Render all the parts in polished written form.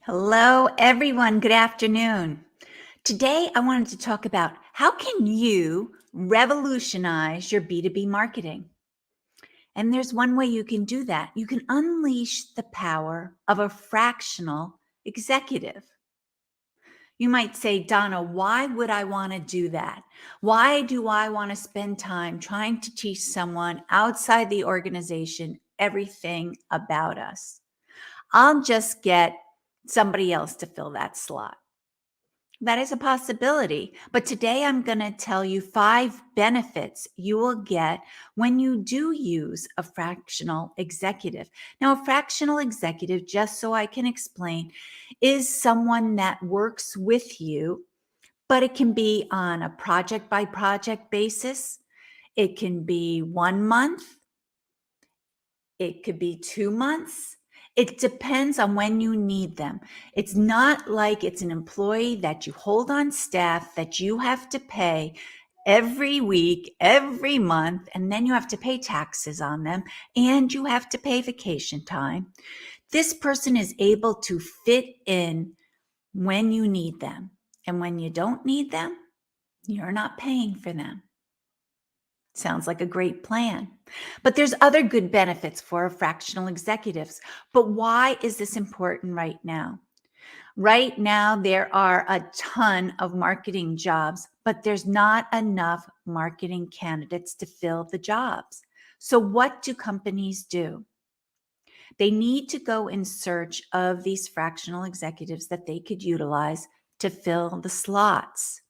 Hello, everyone. Good afternoon. Today, I wanted to talk about how can you revolutionize your B2B marketing? And there's one way you can do that. You can unleash the power of a fractional executive. You might say, Donna, why would I want to do that? Why do I want to spend time trying to teach someone outside the organization everything about us? I'll just get somebody else to fill that slot. That is a possibility. But today I'm going to tell you 5 benefits you will get when you do use a fractional executive. Now, a fractional executive, just so I can explain, is someone that works with you, but it can be on a project by project basis. It can be 1 month. It could be 2 months. It depends on when you need them. It's not like it's an employee that you hold on staff that you have to pay every week, every month, and then you have to pay taxes on them and you have to pay vacation time. This person is able to fit in when you need them. And when you don't need them, you're not paying for them. Sounds like a great plan. But there's other good benefits for fractional executives. But why is this important right now? Right now, there are a ton of marketing jobs, but there's not enough marketing candidates to fill the jobs. So what do companies do? They need to go in search of these fractional executives that they could utilize to fill the slots.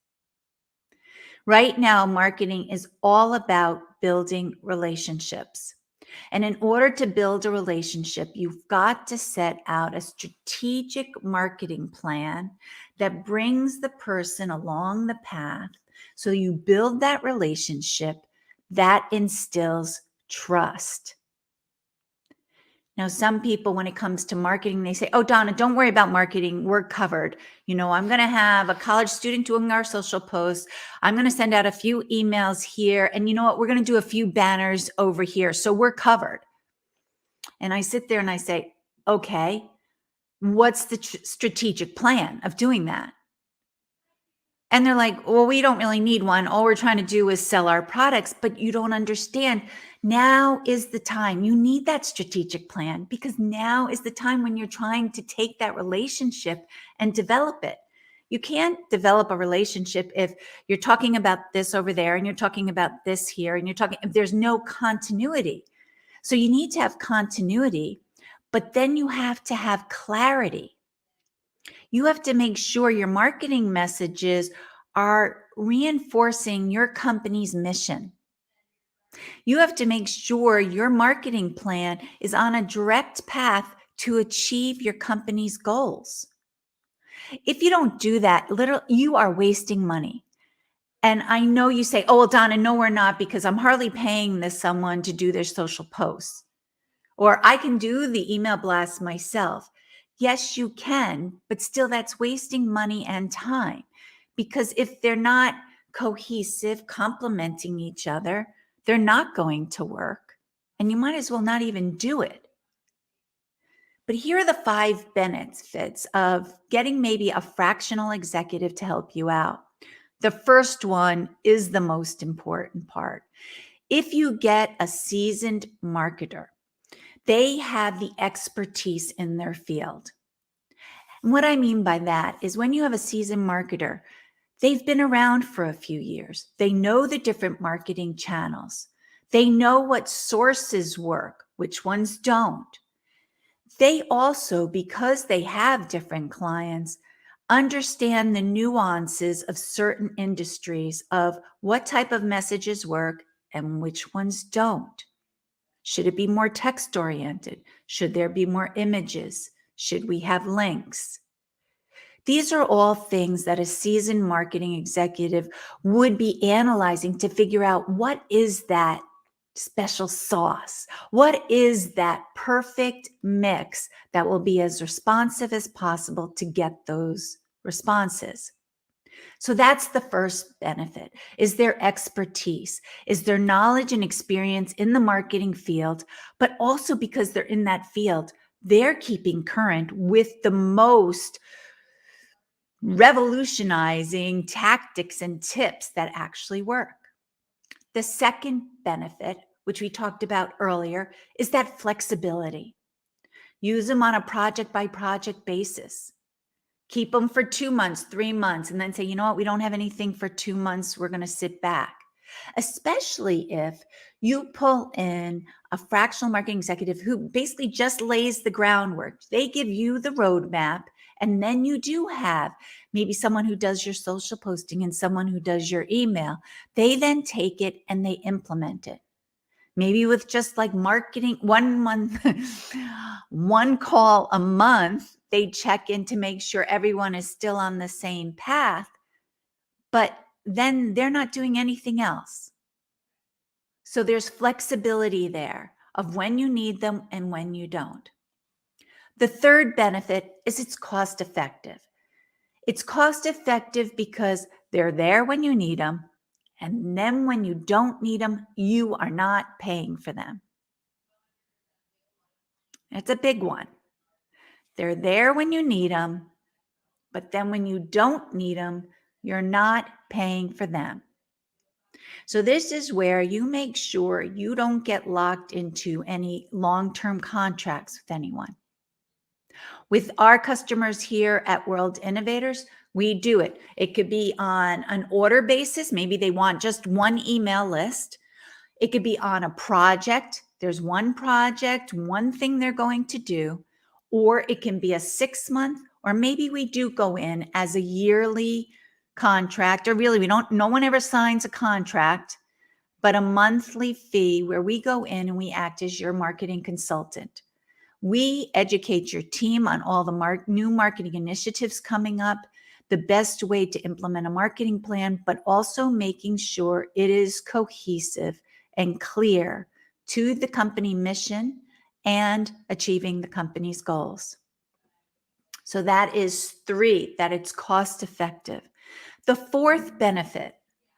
Right now, marketing is all about building relationships. And in order to build a relationship, you've got to set out a strategic marketing plan that brings the person along the path. So you build that relationship that instills trust. Now, some people, when it comes to marketing, they say, oh, Donna, don't worry about marketing. We're covered. I'm going to have a college student doing our social posts. I'm going to send out a few emails here. And you know what? We're going to do a few banners over here. So we're covered. And I sit there and I say, okay, what's the strategic plan of doing that? And they're like, well, we don't really need one. All we're trying to do is sell our products, but you don't understand. Now is the time. You need that strategic plan because now is the time when you're trying to take that relationship and develop it. You can't develop a relationship if you're talking about this over there and you're talking about this here and if there's no continuity. So you need to have continuity, but then you have to have clarity. You have to make sure your marketing messages are reinforcing your company's mission. You have to make sure your marketing plan is on a direct path to achieve your company's goals. If you don't do that, literally, you are wasting money. And I know you say, oh, well, Donna, no, we're not, because I'm hardly paying someone to do their social posts. Or I can do the email blasts myself. Yes, you can, but still that's wasting money and time because if they're not cohesive, complementing each other, they're not going to work and you might as well not even do it. But here are the 5 benefits of getting maybe a fractional executive to help you out. The first one is the most important part. If you get a seasoned marketer, they have the expertise in their field. And what I mean by that is when you have a seasoned marketer, they've been around for a few years. They know the different marketing channels. They know what sources work, which ones don't. They also, because they have different clients, understand the nuances of certain industries of what type of messages work and which ones don't. Should it be more text oriented? Should there be more images? Should we have links? These are all things that a seasoned marketing executive would be analyzing to figure out what is that special sauce? What is that perfect mix that will be as responsive as possible to get those responses? So that's the first benefit, is their expertise, is their knowledge and experience in the marketing field, but also because they're in that field, They're keeping current with the most revolutionizing tactics and tips that actually work. The second benefit, which we talked about earlier, is that flexibility. Use them on a project by project basis. Keep them for 2 months, 3 months, and then say, you know what, we don't have anything for 2 months. We're going to sit back. Especially if you pull in a fractional marketing executive who basically just lays the groundwork. They give you the roadmap, and then you do have maybe someone who does your social posting and someone who does your email. They then take it and they implement it. Maybe with just like marketing 1 month, one call a month, they check in to make sure everyone is still on the same path, but then they're not doing anything else. So there's flexibility there of when you need them and when you don't. The third benefit is it's cost effective. It's cost effective because they're there when you need them. And then when you don't need them, you are not paying for them. It's a big one. They're there when you need them, but then when you don't need them, you're not paying for them. So this is where you make sure you don't get locked into any long-term contracts with anyone. With our customers here at World Innovators, we do it. It could be on an order basis. Maybe they want just one email list. It could be on a project. There's one project, one thing they're going to do, or it can be a 6-month, or maybe we do go in as a yearly contract, or really no one ever signs a contract, but a monthly fee where we go in and we act as your marketing consultant. We educate your team on all the new marketing initiatives coming up, the best way to implement a marketing plan, but also making sure it is cohesive and clear to the company mission and achieving the company's goals. So that is 3, that it's cost effective. The fourth benefit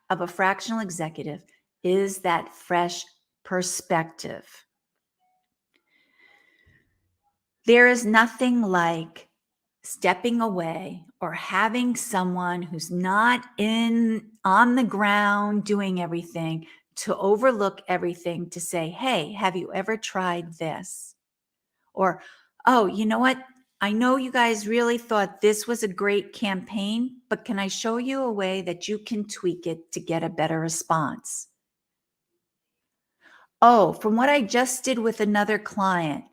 of a fractional executive is that fresh perspective. There is nothing like stepping away or having someone who's not on the ground doing everything to overlook everything to say, hey, have you ever tried this? Or, oh, you know what? I know you guys really thought this was a great campaign, but can I show you a way that you can tweak it to get a better response? Oh, from what I just did with another client,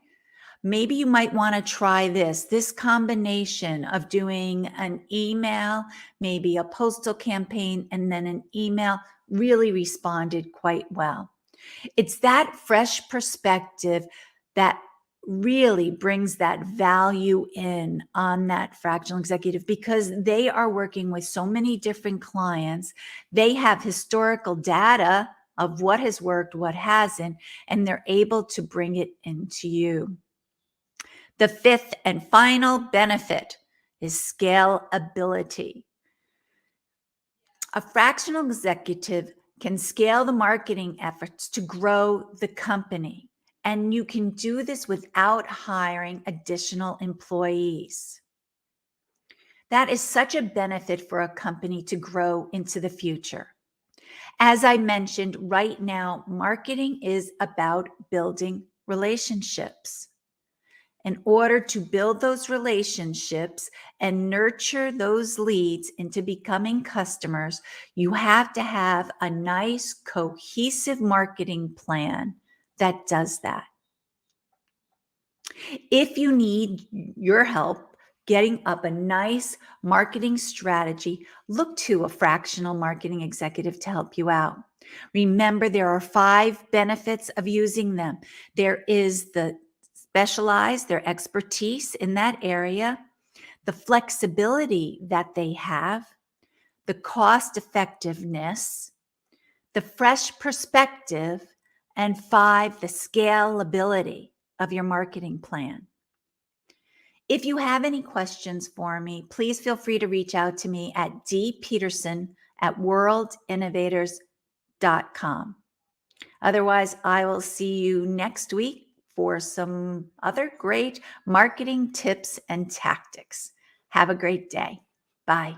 maybe you might want to try this combination of doing an email, maybe a postal campaign, and then an email really responded quite well. It's that fresh perspective that really brings that value in on that fractional executive because they are working with so many different clients. They have historical data of what has worked, what hasn't, and they're able to bring it into you. The fifth and final benefit is scalability. A fractional executive can scale the marketing efforts to grow the company, and you can do this without hiring additional employees. That is such a benefit for a company to grow into the future. As I mentioned, right now, marketing is about building relationships. In order to build those relationships and nurture those leads into becoming customers, you have to have a nice, cohesive marketing plan that does that. If you need your help getting up a nice marketing strategy, look to a fractional marketing executive to help you out. Remember, there are 5 benefits of using them. There is the specialize, their expertise in that area, the flexibility that they have, the cost effectiveness, the fresh perspective, and 5, the scalability of your marketing plan. If you have any questions for me, please feel free to reach out to me at dpeterson@worldinnovators.com. Otherwise, I will see you next week for some other great marketing tips and tactics. Have a great day. Bye.